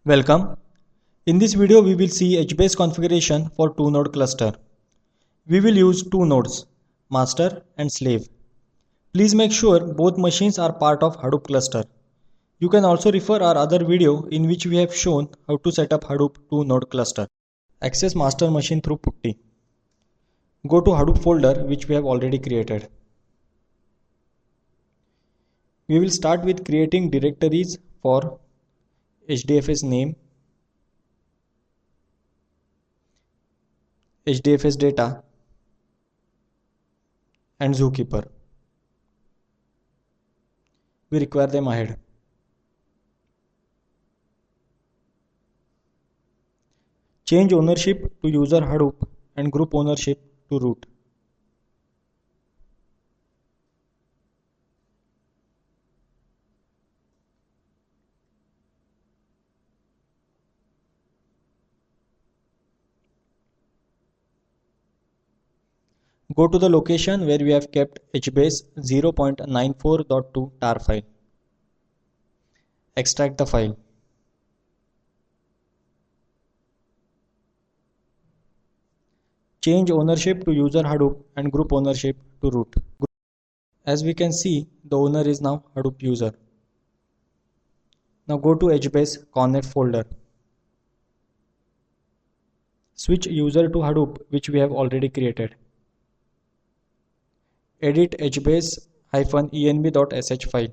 Welcome. In this video we will see HBase configuration for two-node cluster. We will use two nodes, master and slave. Please make sure both machines are part of Hadoop cluster. You can also refer our other video in which we have shown how to set up Hadoop two-node cluster. Access master machine through putty. Go to Hadoop folder which we have already created. We will start with creating directories for HDFS name, HDFS data and Zookeeper. We require them ahead. Change ownership to user Hadoop and group ownership to root. Go to the location where we have kept HBase 0.94.2 tar file. Extract the file. Change ownership to user Hadoop and group ownership to root. As we can see, the owner is now Hadoop user. Now go to HBase Connect folder. Switch user to Hadoop which we have already created. Edit hbase-env.sh file.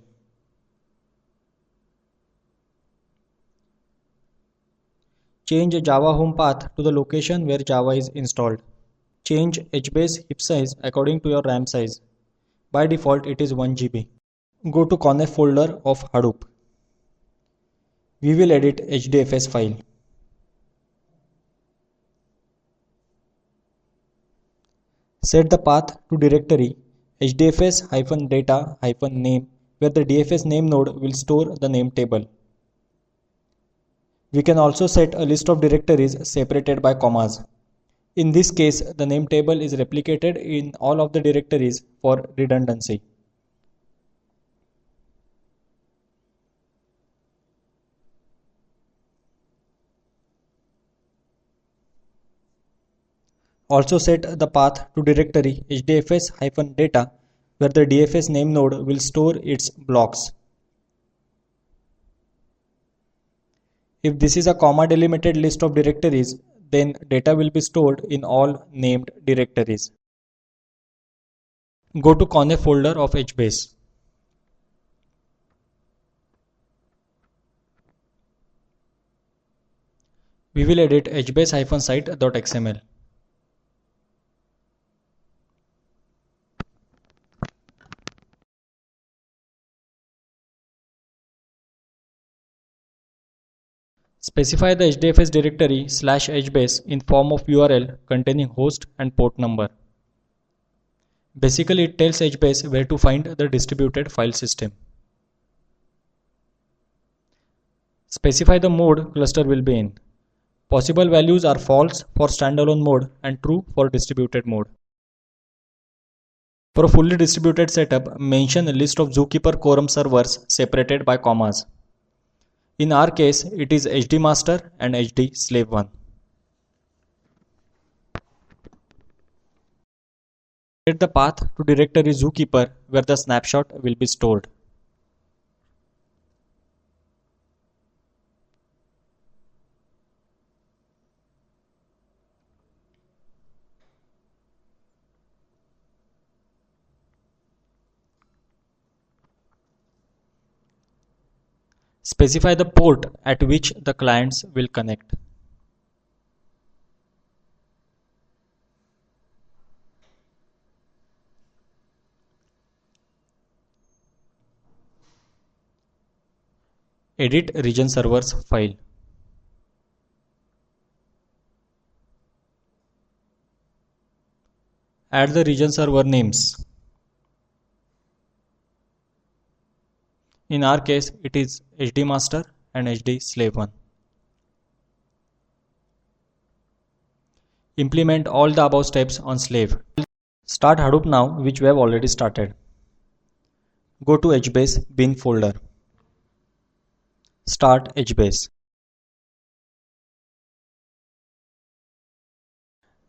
Change Java home path to the location where Java is installed. Change HBase heap size according to your RAM size. By default it is 1 GB. Go to Conf folder of Hadoop. We will edit HDFS file. Set the path to directory HDFS-data-name where the DFS name node will store the name table. We can also set a list of directories separated by commas. In this case, the name table is replicated in all of the directories for redundancy. Also set the path to directory HDFS-data where the DFS name node will store its blocks. If this is a comma delimited list of directories, then data will be stored in all named directories. Go to Conf folder of HBase. We will edit hbase-site.xml. Specify the HDFS directory /HBase in form of URL containing host and port number. Basically, it tells HBase where to find the distributed file system. Specify the mode cluster will be in. Possible values are false for standalone mode and true for distributed mode. For a fully distributed setup, mention a list of Zookeeper quorum servers separated by commas. In our case, it is HD master and HD slave 1. Set the path to directory Zookeeper where the snapshot will be stored. Specify the port at which the clients will connect. Edit region servers file. Add the region server names. In our case, it is HD master and HD slave 1. Implement all the above steps on slave. Start Hadoop now, which we have already started. Go to HBase bin folder. Start HBase.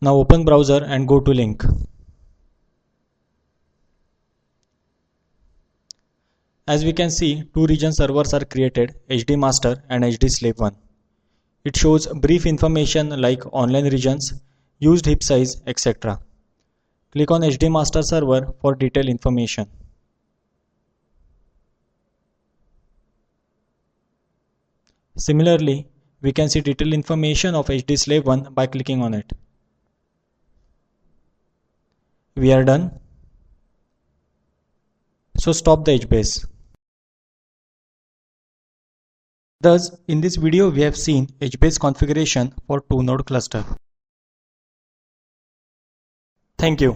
Now open browser and go to link. As we can see, two region servers are created, HD Master and HD Slave 1. It shows brief information like online regions, used heap size, etc. Click on HD Master server for detailed information. Similarly, we can see detailed information of HD Slave 1 by clicking on it. We are done. So stop the HBase. Thus, in this video we have seen HBase configuration for 2-node cluster. Thank you.